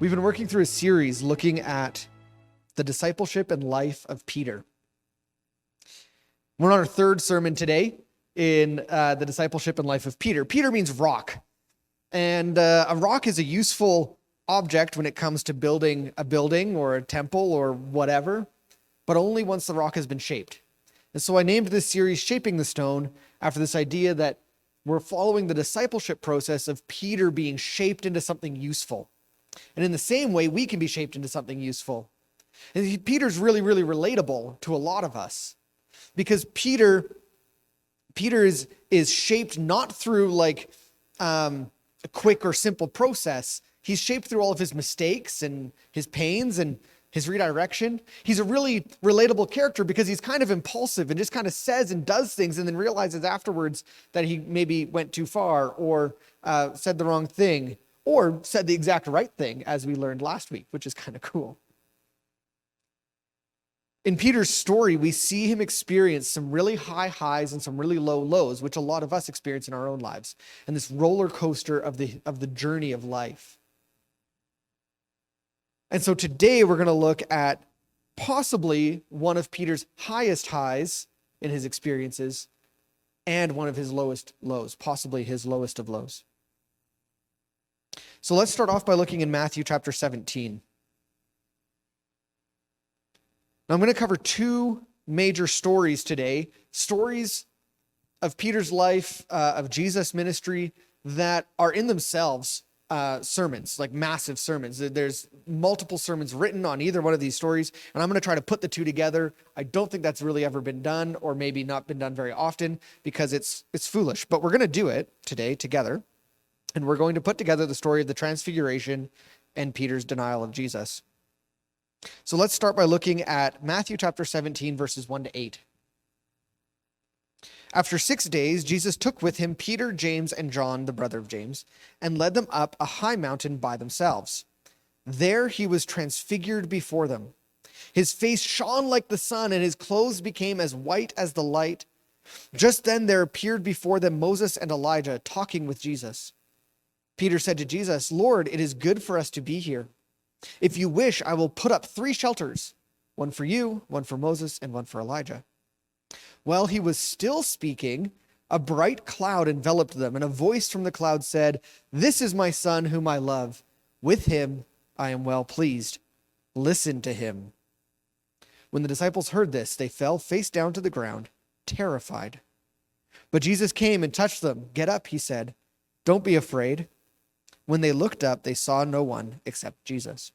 We've been working through a series looking at the discipleship and life of Peter. We're on our third sermon today in the discipleship and life of Peter. Peter means rock, and a rock is a useful object when it comes to building a building or a temple or whatever, but only once the rock has been shaped. And so I named this series Shaping the Stone after this idea that we're following the discipleship process of Peter being shaped into something useful. And in the same way, we can be shaped into something useful. And Peter's really, really relatable to a lot of us because Peter is shaped not through like a quick or simple process. He's shaped through all of his mistakes and his pains and his redirection. He's a really relatable character because he's kind of impulsive and just kind of says and does things and then realizes afterwards that he maybe went too far or said the wrong thing, or said the exact right thing, as we learned last week, which is kind of cool. In Peter's story, we see him experience some really high highs and some really low lows, which a lot of us experience in our own lives, and this roller coaster of the journey of life. And so today we're going to look at possibly one of Peter's highest highs in his experiences and one of his lowest lows, possibly his lowest of lows. So let's start off by looking in Matthew chapter 17. Now I'm going to cover two major stories today, stories of Peter's life, of Jesus' ministry that are in themselves sermons, like massive sermons. There's multiple sermons written on either one of these stories, and I'm going to try to put the two together. I don't think that's really ever been done, or maybe not been done very often, because it's foolish. But we're going to do it today together. And we're going to put together the story of the Transfiguration and Peter's denial of Jesus. So let's start by looking at Matthew chapter 17, verses 1 to 8. After 6 days, Jesus took with him Peter, James, and John, the brother of James, and led them up a high mountain by themselves. There he was transfigured before them. His face shone like the sun, and his clothes became as white as the light. Just then there appeared before them Moses and Elijah talking with Jesus. Peter said to Jesus, "Lord, it is good for us to be here. If you wish, I will put up 3 shelters, one for you, one for Moses, and one for Elijah." While he was still speaking, a bright cloud enveloped them, and a voice from the cloud said, "This is my son whom I love. With him I am well pleased. Listen to him." When the disciples heard this, they fell face down to the ground, terrified. But Jesus came and touched them. "Get up," he said. "Don't be afraid." When they looked up, they saw no one except Jesus.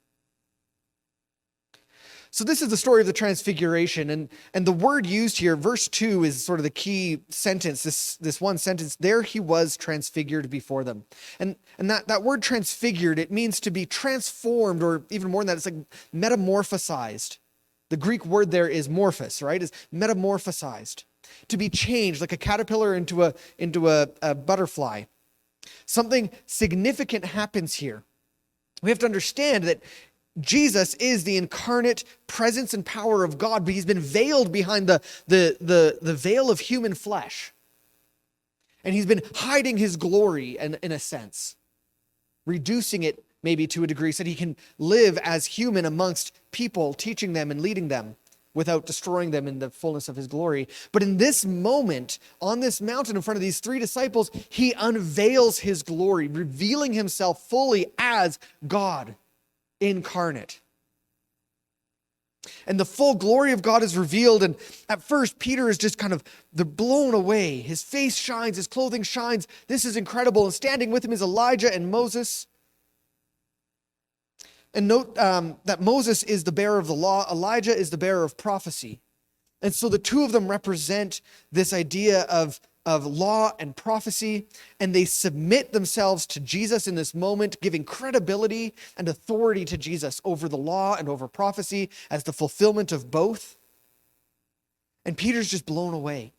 So this is the story of the Transfiguration, and the word used here, verse 2, is sort of the key sentence, this one sentence. There he was transfigured before them. And that word transfigured, it means to be transformed, or even more than that, it's like metamorphosized. The Greek word there is morphos, right? Is metamorphosized. To be changed, like a caterpillar into a butterfly. Something significant happens here. We have to understand that Jesus is the incarnate presence and power of God, but he's been veiled behind the veil of human flesh. And he's been hiding his glory in a sense, reducing it maybe to a degree so that he can live as human amongst people, teaching them and leading them without destroying them in the fullness of his glory. But in this moment, on this mountain in front of these 3 disciples, he unveils his glory, revealing himself fully as God incarnate. And the full glory of God is revealed, and at first Peter is just kind of blown away. His face shines, his clothing shines. This is incredible. And standing with him is Elijah and Moses. And note that Moses is the bearer of the law. Elijah is the bearer of prophecy. And so the two of them represent this idea of law and prophecy, and they submit themselves to Jesus in this moment, giving credibility and authority to Jesus over the law and over prophecy as the fulfillment of both. And Peter's just blown away.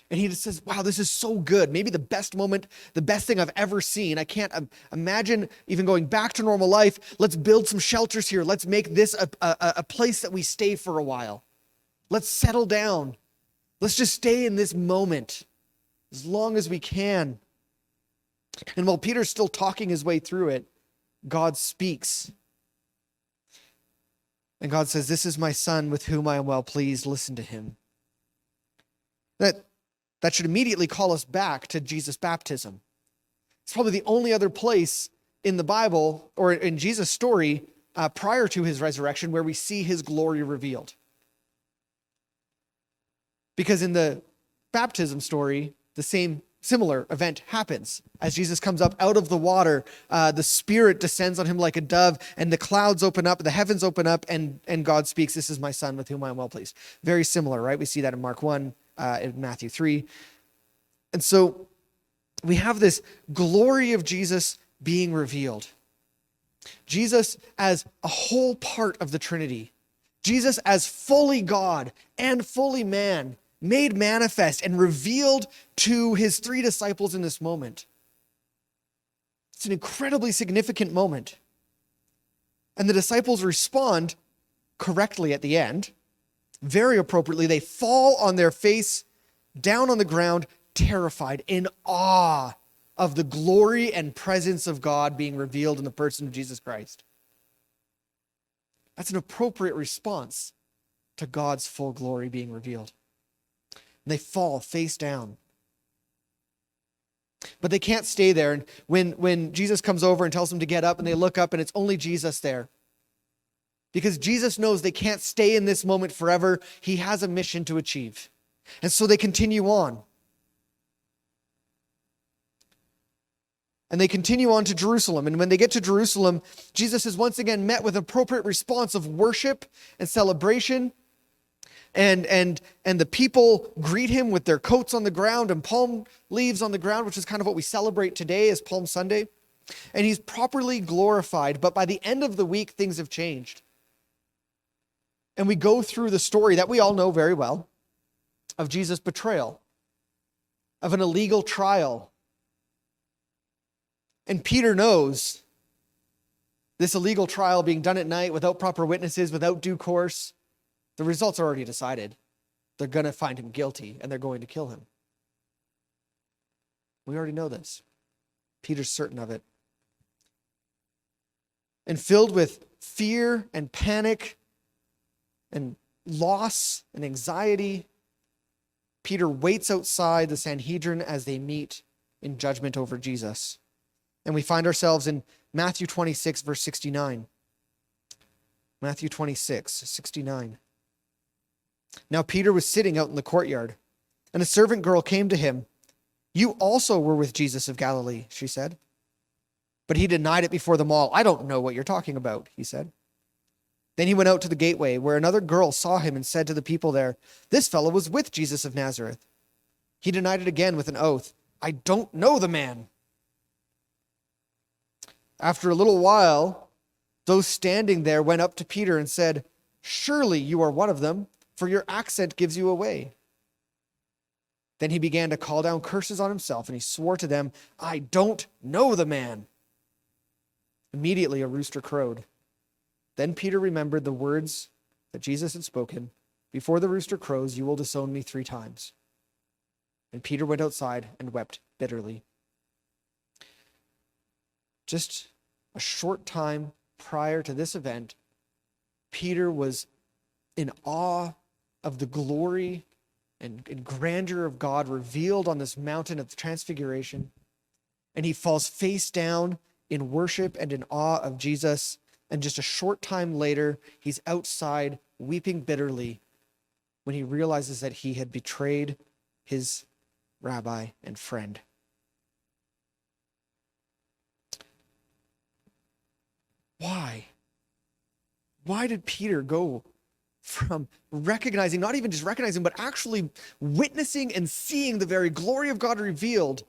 And he just says, wow, this is so good. Maybe the best moment, the best thing I've ever seen. I can't imagine even going back to normal life. Let's build some shelters here. Let's make this a place that we stay for a while. Let's settle down. Let's just stay in this moment as long as we can. And while Peter's still talking his way through it, God speaks. And God says, "This is my son with whom I am well pleased. Listen to him." That should immediately call us back to Jesus' baptism. It's probably the only other place in the Bible or in Jesus' story prior to his resurrection where we see his glory revealed. Because in the baptism story, the similar event happens. As Jesus comes up out of the water, the Spirit descends on him like a dove, and the clouds open up, the heavens open up, and God speaks, "This is my son with whom I am well pleased." Very similar, right? We see that in Mark 1, in Matthew 3. And so we have this glory of Jesus being revealed. Jesus as a whole part of the Trinity. Jesus as fully God and fully man, made manifest and revealed to his three disciples in this moment. It's an incredibly significant moment. And the disciples respond correctly at the end. Very appropriately, they fall on their face, down on the ground, terrified, in awe of the glory and presence of God being revealed in the person of Jesus Christ. That's an appropriate response to God's full glory being revealed. And they fall face down. But they can't stay there. And when Jesus comes over and tells them to get up, and they look up and it's only Jesus there. Because Jesus knows they can't stay in this moment forever. He has a mission to achieve. And so they continue on. And they continue on to Jerusalem. And when they get to Jerusalem, Jesus is once again met with an appropriate response of worship and celebration. And the people greet him with their coats on the ground and palm leaves on the ground, which is kind of what we celebrate today as Palm Sunday. And he's properly glorified. But by the end of the week, things have changed. And we go through the story that we all know very well of Jesus' betrayal, of an illegal trial. And Peter knows this illegal trial being done at night without proper witnesses, without due course. The results are already decided. They're going to find him guilty and they're going to kill him. We already know this. Peter's certain of it. And filled with fear and panic and loss and anxiety, Peter waits outside the Sanhedrin as they meet in judgment over Jesus. And we find ourselves in Matthew 26, verse 69. Matthew 26, 69. Now Peter was sitting out in the courtyard, and a servant girl came to him. "You also were with Jesus of Galilee," she said. But he denied it before them all. "I don't know what you're talking about," he said. Then he went out to the gateway, where another girl saw him and said to the people there, "This fellow was with Jesus of Nazareth." He denied it again with an oath. "I don't know the man." After a little while, those standing there went up to Peter and said, "Surely you are one of them, for your accent gives you away." Then he began to call down curses on himself, and he swore to them, "I don't know the man." Immediately a rooster crowed. Then Peter remembered the words that Jesus had spoken, "Before the rooster crows, you will disown me 3 times." And Peter went outside and wept bitterly. Just a short time prior to this event, Peter was in awe of the glory and grandeur of God revealed on this mountain of the Transfiguration. And he falls face down in worship and in awe of Jesus. And just a short time later, he's outside weeping bitterly when he realizes that he had betrayed his rabbi and friend. Why? Why did Peter go from recognizing, not even just recognizing, but actually witnessing and seeing the very glory of God revealed,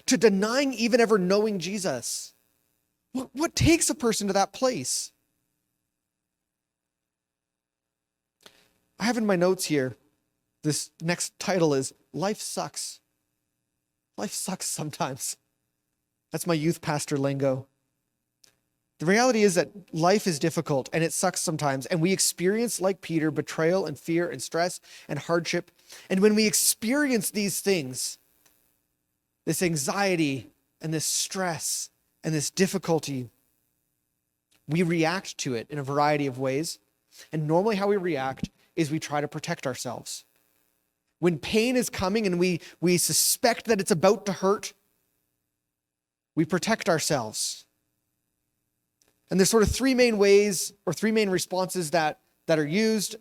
to denying even ever knowing Jesus? What takes a person to that place? I have in my notes here, this next title is Life Sucks. Life sucks sometimes. That's my youth pastor lingo. The reality is that life is difficult and it sucks sometimes. And we experience, like Peter, betrayal and fear and stress and hardship. And when we experience these things, this anxiety and this stress and this difficulty, we react to it in a variety of ways. And normally how we react is we try to protect ourselves. When pain is coming and we suspect that it's about to hurt, we protect ourselves. And there's sort of three main ways or three main responses that are used.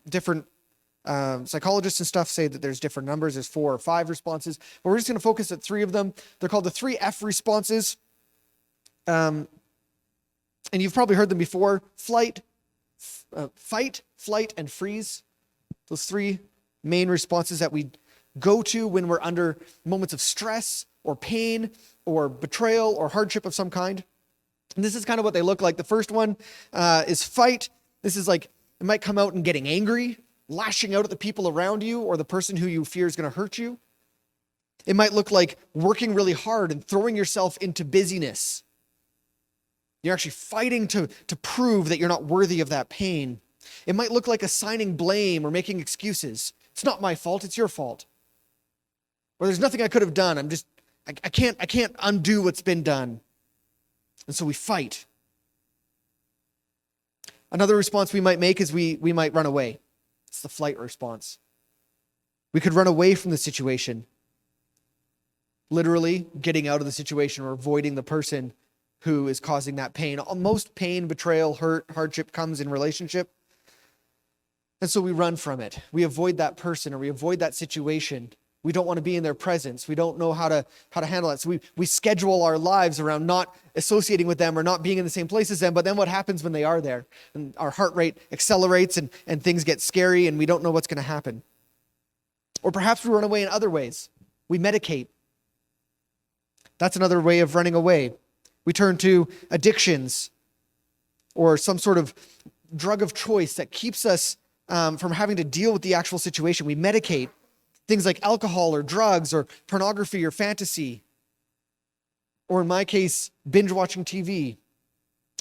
Different psychologists and stuff say that there's different numbers. There's 4 or 5 responses. But we're just going to focus at 3 of them. They're called the 3 F responses. And you've probably heard them before. Fight, flight, and freeze. Those 3 main responses that we go to when we're under moments of stress or pain or betrayal or hardship of some kind. And this is kind of what they look like. The first one is fight. This is like, it might come out in getting angry, lashing out at the people around you or the person who you fear is going to hurt you. It might look like working really hard and throwing yourself into busyness. You're actually fighting to prove that you're not worthy of that pain. It might look like assigning blame or making excuses. It's not my fault, it's your fault. Or there's nothing I could have done. I can't undo what's been done. And so we fight. Another response we might make is we might run away. It's the flight response. We could run away from the situation. Literally getting out of the situation or avoiding the person who is causing that pain. Most pain, betrayal, hurt, hardship comes in relationship. And so we run from it. We avoid that person or we avoid that situation. We don't want to be in their presence. We don't know how to handle it. So we schedule our lives around not associating with them or not being in the same place as them. But then what happens when they are there? And our heart rate accelerates and things get scary and we don't know what's going to happen. Or perhaps we run away in other ways. We medicate. That's another way of running away. We turn to addictions or some sort of drug of choice that keeps us from having to deal with the actual situation. We medicate. Things like alcohol or drugs or pornography or fantasy. Or in my case, binge watching TV.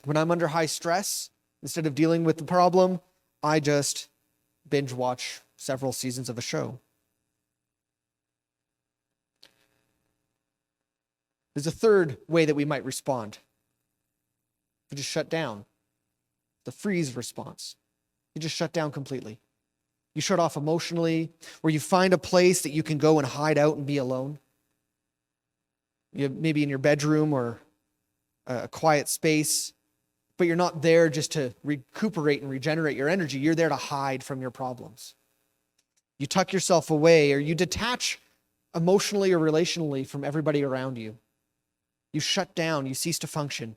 When I'm under high stress, instead of dealing with the problem, I just binge watch several seasons of a show. There's a third way that we might respond. We just shut down. The freeze response. You just shut down completely. You shut off emotionally, or you find a place that you can go and hide out and be alone. Maybe in your bedroom or a quiet space, but you're not there just to recuperate and regenerate your energy. You're there to hide from your problems. You tuck yourself away or you detach emotionally or relationally from everybody around you. You shut down, you cease to function.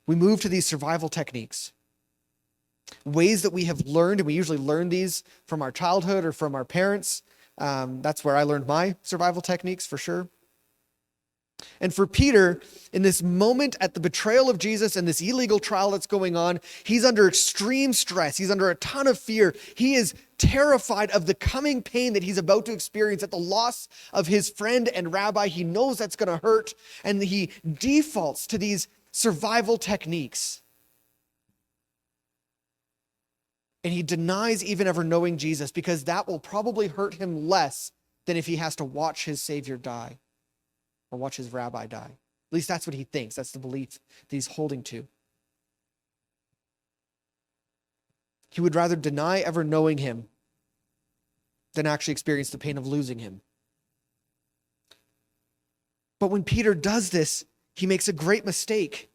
We move to these survival techniques. Ways that we have learned, and we usually learn these from our childhood or from our parents. That's where I learned my survival techniques for sure. And for Peter, in this moment at the betrayal of Jesus and this illegal trial that's going on, he's under extreme stress. He's under a ton of fear. He is terrified of the coming pain that he's about to experience at the loss of his friend and rabbi. He knows that's going to hurt, and he defaults to these survival techniques. And he denies even ever knowing Jesus because that will probably hurt him less than if he has to watch his Savior die or watch his rabbi die. At least that's what he thinks. That's the belief that he's holding to. He would rather deny ever knowing him than actually experience the pain of losing him. But when Peter does this, he makes a great mistake.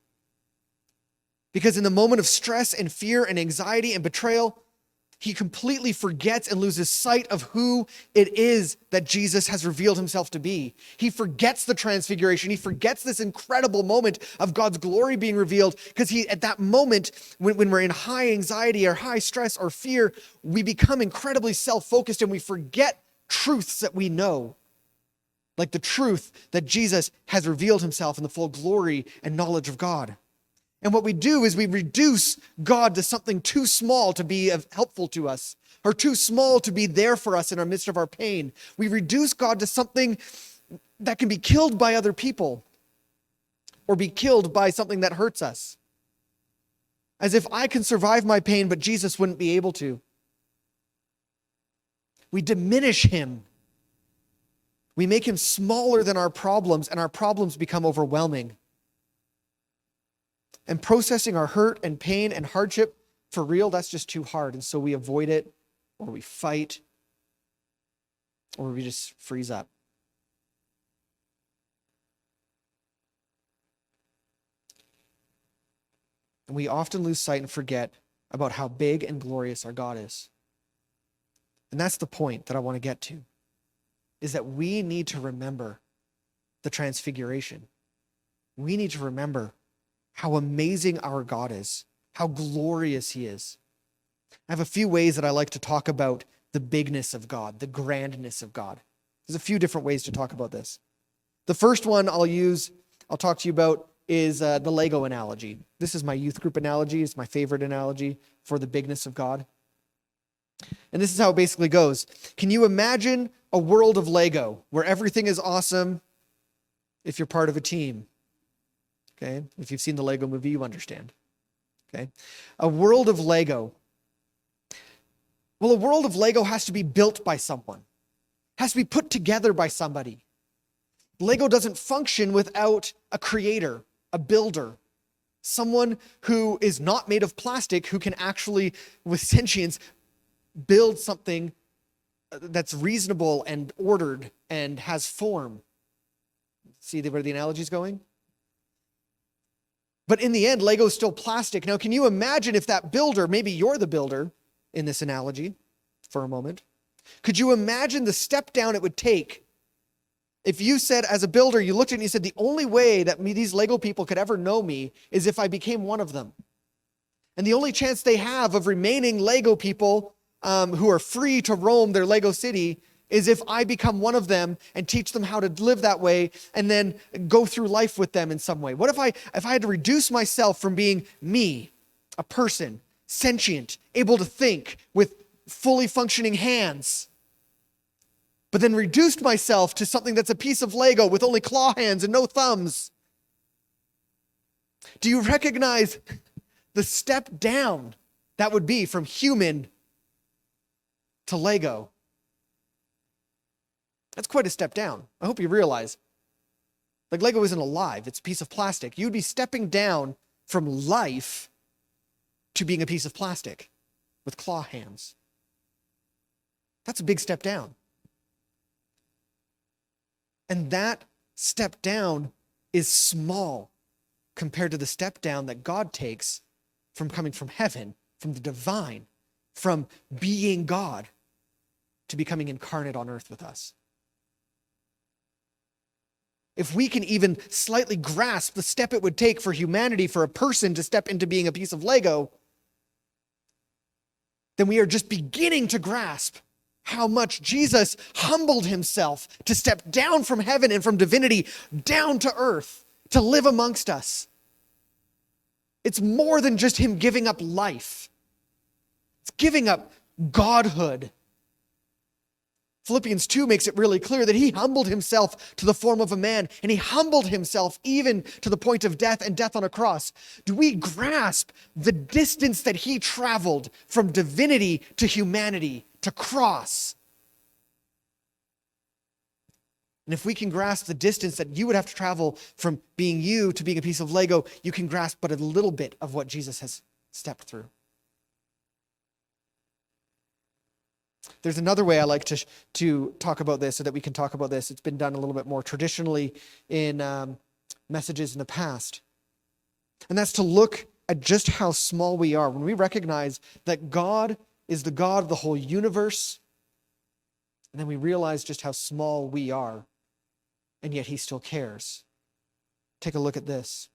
Because in the moment of stress and fear and anxiety and betrayal, he completely forgets and loses sight of who it is that Jesus has revealed himself to be. He forgets the transfiguration. He forgets this incredible moment of God's glory being revealed because at that moment, when we're in high anxiety or high stress or fear, we become incredibly self-focused and we forget truths that we know. Like the truth that Jesus has revealed himself in the full glory and knowledge of God. And what we do is we reduce God to something too small to be helpful to us, or too small to be there for us in our midst of our pain. We reduce God to something that can be killed by other people, or be killed by something that hurts us. As if I can survive my pain, but Jesus wouldn't be able to. We diminish him. We make him smaller than our problems, and our problems become overwhelming. And processing our hurt and pain and hardship for real, that's just too hard. And so we avoid it, or we fight, or we just freeze up. And we often lose sight and forget about how big and glorious our God is. And that's the point that I want to get to, is that we need to remember the transfiguration. We need to remember how amazing our God is, how glorious he is. I have a few ways that I like to talk about the bigness of God, the grandness of God. There's a few different ways to talk about this. The first one I'll talk to you about is the Lego analogy. This is my youth group analogy. It's my favorite analogy for the bigness of God. And this is how it basically goes. Can you imagine a world of Lego where everything is awesome if you're part of a team? Okay? If you've seen the Lego movie, you understand. Okay? A world of Lego. Well, a world of Lego has to be built by someone. Has to be put together by somebody. Lego doesn't function without a creator, a builder, someone who is not made of plastic, who can actually, with sentience, build something that's reasonable and ordered and has form. See where the analogy is going? But in the end, Lego is still plastic. Now, can you imagine if that builder, maybe you're the builder in this analogy for a moment, could you imagine the step down it would take if you said, as a builder, you looked at it and you said, the only way that these Lego people could ever know me is if I became one of them. And the only chance they have of remaining Lego people who are free to roam their Lego city is if I become one of them and teach them how to live that way and then go through life with them in some way. What if I had to reduce myself from being me, a person, sentient, able to think with fully functioning hands, but then reduced myself to something that's a piece of Lego with only claw hands and no thumbs? Do you recognize the step down that would be from human to Lego? That's quite a step down. I hope you realize. Like, Lego isn't alive. It's a piece of plastic. You'd be stepping down from life to being a piece of plastic with claw hands. That's a big step down. And that step down is small compared to the step down that God takes from coming from heaven, from the divine, from being God to becoming incarnate on earth with us. If we can even slightly grasp the step it would take for humanity, for a person to step into being a piece of Lego, then we are just beginning to grasp how much Jesus humbled himself to step down from heaven and from divinity down to earth to live amongst us. It's more than just him giving up life. It's giving up godhood. Philippians 2 makes it really clear that he humbled himself to the form of a man, and he humbled himself even to the point of death, and death on a cross. Do we grasp the distance that he traveled from divinity to humanity, to cross? And if we can grasp the distance that you would have to travel from being you to being a piece of Lego, you can grasp but a little bit of what Jesus has stepped through. There's another way I like to talk about this so that we can talk about this. It's been done a little bit more traditionally in messages in the past. And that's to look at just how small we are. When we recognize that God is the God of the whole universe, and then we realize just how small we are, and yet he still cares. Take a look at this.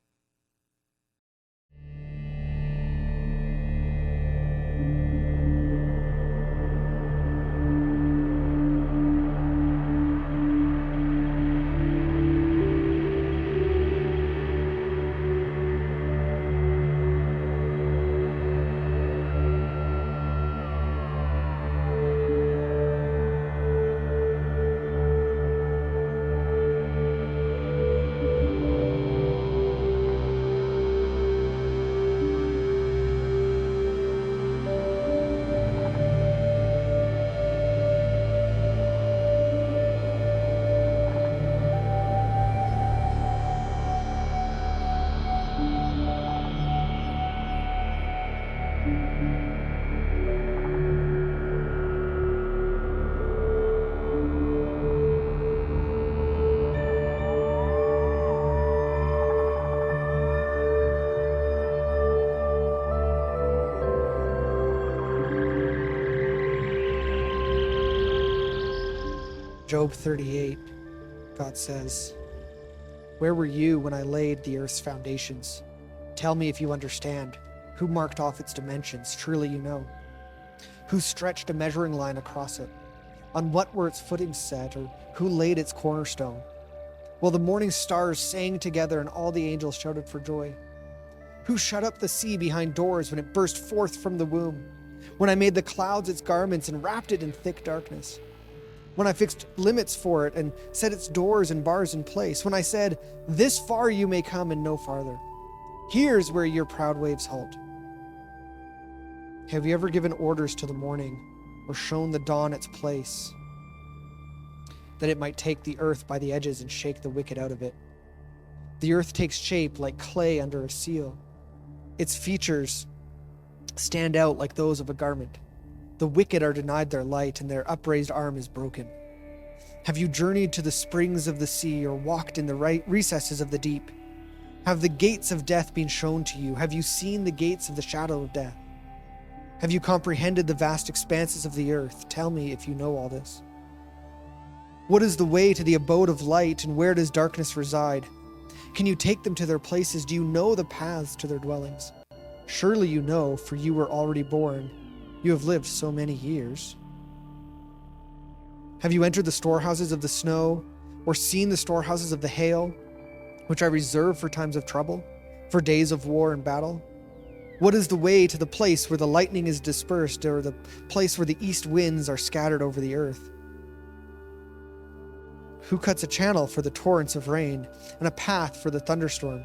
Job 38, God says, "Where were you when I laid the earth's foundations? Tell me if you understand. Who marked off its dimensions? Surely you know. Who stretched a measuring line across it? On what were its footings set, or who laid its cornerstone? Well, the morning stars sang together and all the angels shouted for joy. Who shut up the sea behind doors when it burst forth from the womb? When I made the clouds its garments and wrapped it in thick darkness? When I fixed limits for it and set its doors and bars in place? When I said, 'This far you may come and no farther. Here's where your proud waves halt.' Have you ever given orders to the morning or shown the dawn its place, that it might take the earth by the edges and shake the wicked out of it? The earth takes shape like clay under a seal. Its features stand out like those of a garment. The wicked are denied their light, and their upraised arm is broken. Have you journeyed to the springs of the sea, or walked in the recesses of the deep? Have the gates of death been shown to you? Have you seen the gates of the shadow of death? Have you comprehended the vast expanses of the earth? Tell me if you know all this. What is the way to the abode of light, and where does darkness reside? Can you take them to their places? Do you know the paths to their dwellings? Surely you know, for you were already born. You have lived so many years. Have you entered the storehouses of the snow, or seen the storehouses of the hail, which I reserve for times of trouble, for days of war and battle? What is the way to the place where the lightning is dispersed, or the place where the east winds are scattered over the earth? Who cuts a channel for the torrents of rain, and a path for the thunderstorm,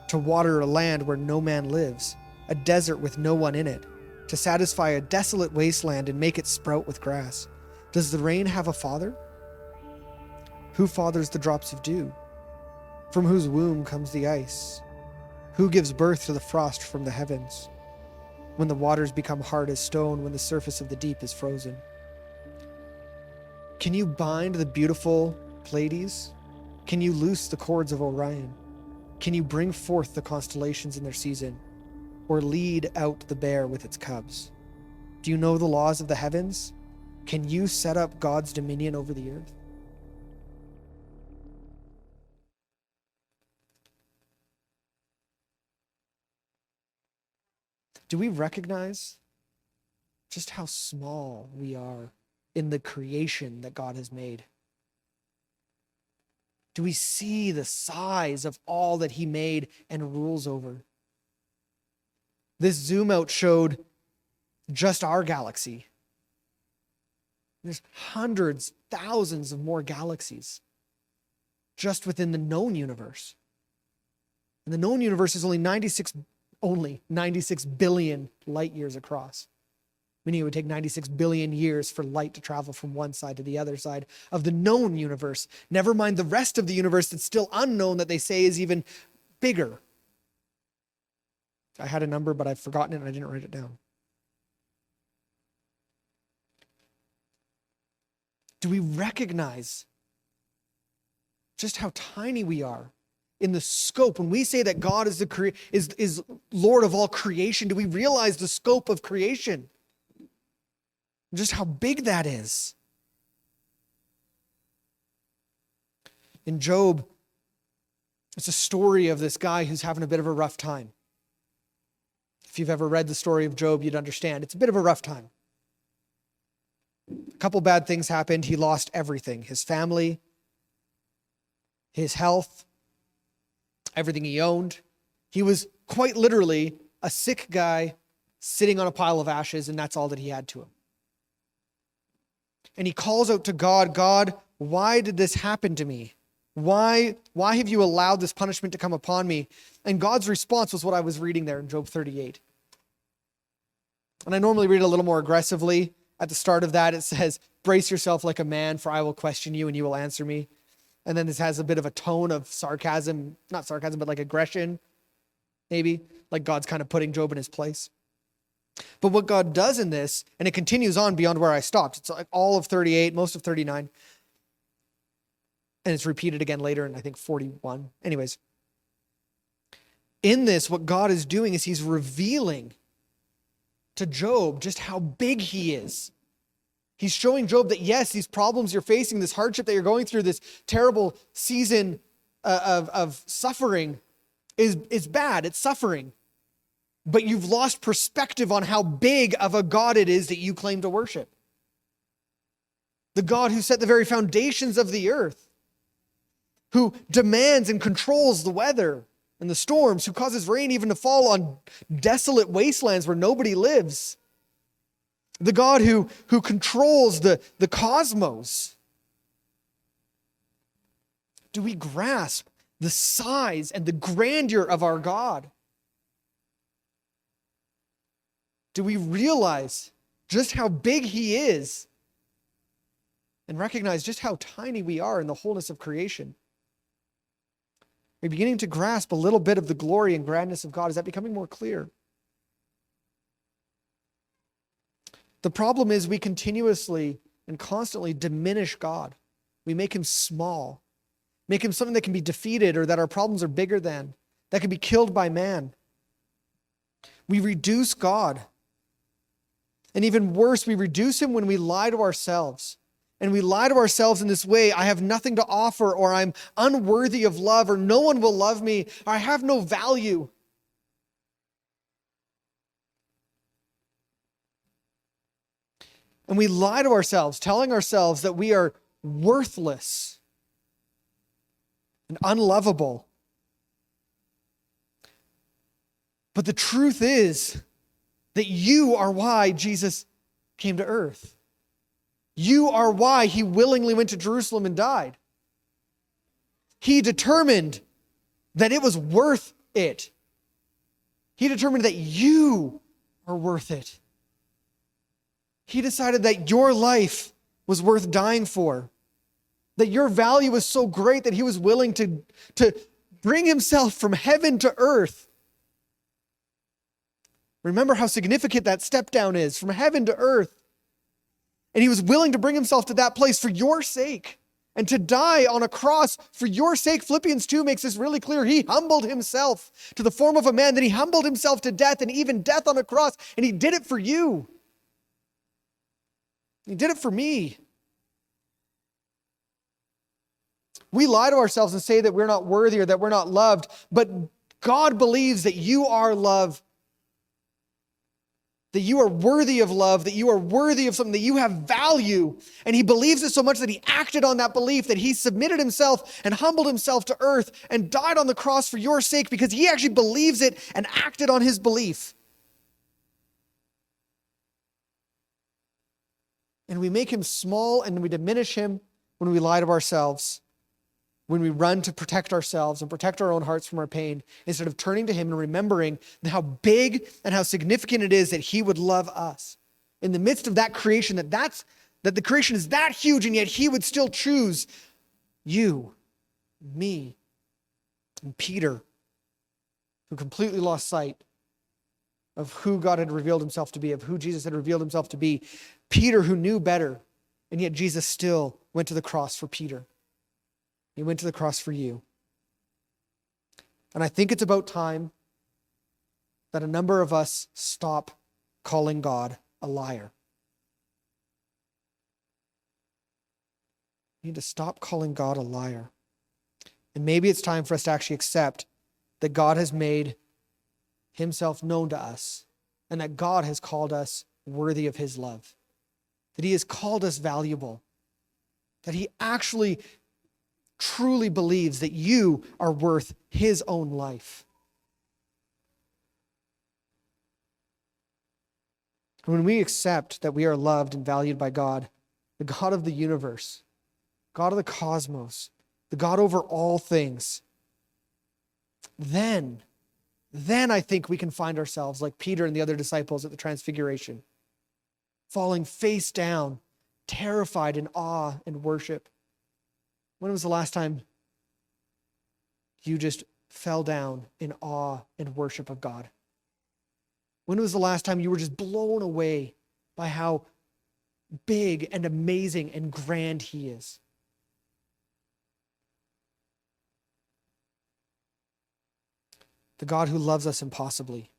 to water a land where no man lives, a desert with no one in it, to satisfy a desolate wasteland and make it sprout with grass? Does the rain have a father? Who fathers the drops of dew? From whose womb comes the ice? Who gives birth to the frost from the heavens, when the waters become hard as stone, when the surface of the deep is frozen? Can you bind the beautiful Pleiades? Can you loose the cords of Orion? Can you bring forth the constellations in their season, or lead out the bear with its cubs? Do you know the laws of the heavens? Can you set up God's dominion over the earth? Do we recognize just how small we are in the creation that God has made? Do we see the size of all that he made and rules over? This zoom out showed just our galaxy. There's hundreds, thousands of more galaxies just within the known universe. And the known universe is only 96 billion light years across. Meaning it would take 96 billion years for light to travel from one side to the other side of the known universe. Never mind the rest of the universe that's still unknown, that they say is even bigger. I had a number, but I've forgotten it and I didn't write it down. Do we recognize just how tiny we are in the scope? When we say that God is is Lord of all creation, do we realize the scope of creation? Just how big that is. In Job, it's a story of this guy who's having a bit of a rough time. If you've ever read the story of Job, you'd understand. It's a bit of a rough time. A couple bad things happened. He lost everything: his family, his health, everything he owned. He was quite literally a sick guy sitting on a pile of ashes, and that's all that he had to him. And he calls out to God, "God, why did this happen to me? Why have you allowed this punishment to come upon me?" And God's response was what I was reading there in Job 38. And I normally read it a little more aggressively. At the start of that, it says, "Brace yourself like a man, for I will question you and you will answer me." And then this has a bit of a tone of sarcasm, not sarcasm, but like aggression, maybe, like God's kind of putting Job in his place. But what God does in this, and it continues on beyond where I stopped. It's like all of 38, most of 39. And it's repeated again later in, I think, 41. Anyways, in this, what God is doing is he's revealing to Job just how big he is. He's showing Job that yes, these problems you're facing, this hardship that you're going through, this terrible season of suffering is bad. It's suffering. But you've lost perspective on how big of a God it is that you claim to worship. The God who set the very foundations of the earth, who demands and controls the weather and the storms, who causes rain even to fall on desolate wastelands where nobody lives. The God who controls the cosmos. Do we grasp the size and the grandeur of our God? Do we realize just how big he is and recognize just how tiny we are in the wholeness of creation? Are you beginning to grasp a little bit of the glory and grandness of God? Is that becoming more clear? The problem is we continuously and constantly diminish God. We make him small, make him something that can be defeated or that our problems are bigger than, that can be killed by man. We reduce God. And even worse, we reduce him when we lie to ourselves. And we lie to ourselves in this way: I have nothing to offer, or I'm unworthy of love, or no one will love me, or I have no value. And we lie to ourselves, telling ourselves that we are worthless and unlovable. But the truth is that you are why Jesus came to earth. You are why he willingly went to Jerusalem and died. He determined that it was worth it. He determined that you are worth it. He decided that your life was worth dying for, that your value was so great that he was willing to bring himself from heaven to earth. Remember how significant that step down is, from heaven to earth. And he was willing to bring himself to that place for your sake and to die on a cross for your sake. Philippians 2 makes this really clear. He humbled himself to the form of a man, then he humbled himself to death, and even death on a cross, and he did it for you. He did it for me. We lie to ourselves and say that we're not worthy or that we're not loved, but God believes that you are loved, that you are worthy of love, that you are worthy of something, that you have value. And he believes it so much that he acted on that belief, that he submitted himself and humbled himself to earth and died on the cross for your sake because he actually believes it and acted on his belief. And we make him small and we diminish him when we lie to ourselves, when we run to protect ourselves and protect our own hearts from our pain, instead of turning to him and remembering how big and how significant it is that he would love us. In the midst of that creation, that the creation is that huge, and yet he would still choose you, me, and Peter, who completely lost sight of who God had revealed himself to be, of who Jesus had revealed himself to be. Peter, who knew better, and yet Jesus still went to the cross for Peter. He went to the cross for you. And I think it's about time that a number of us stop calling God a liar. We need to stop calling God a liar. And maybe it's time for us to actually accept that God has made himself known to us and that God has called us worthy of his love, that he has called us valuable, that he actually truly believes that you are worth his own life. When we accept that we are loved and valued by God, the God of the universe, God of the cosmos, the God over all things, then I think we can find ourselves like Peter and the other disciples at the Transfiguration, falling face down, terrified in awe and worship. When was the last time you just fell down in awe and worship of God? When was the last time you were just blown away by how big and amazing and grand he is? The God who loves us impossibly.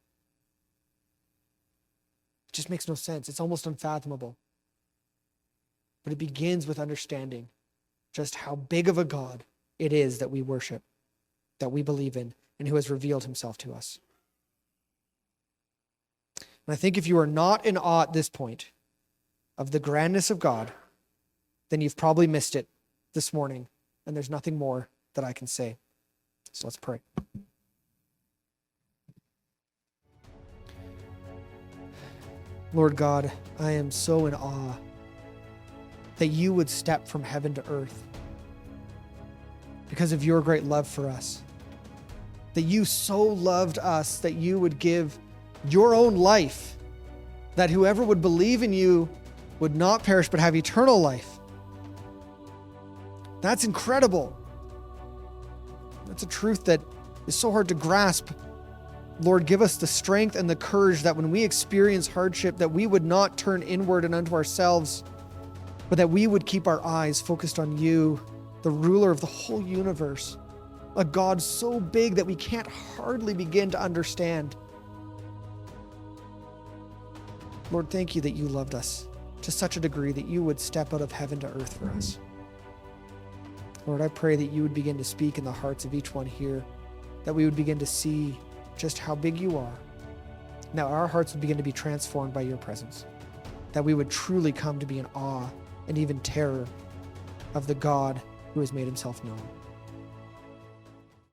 It just makes no sense. It's almost unfathomable. but it begins with understanding just how big of a God it is that we worship, that we believe in, and who has revealed himself to us. And I think if you are not in awe at this point of the grandness of God, then you've probably missed it this morning, and there's nothing more that I can say. So let's pray. Lord God, I am so in awe that you would step from heaven to earth because of your great love for us. That you so loved us that you would give your own life, that whoever would believe in you would not perish but have eternal life. That's incredible. That's a truth that is so hard to grasp. Lord, give us the strength and the courage that when we experience hardship, that we would not turn inward and unto ourselves, but that we would keep our eyes focused on you, the ruler of the whole universe, a God so big that we can't hardly begin to understand. Lord, thank you that you loved us to such a degree that you would step out of heaven to earth for us. Lord, I pray that you would begin to speak in the hearts of each one here, that we would begin to see just how big you are. Now our hearts would begin to be transformed by your presence, that we would truly come to be in awe and even terror of the God who has made himself known.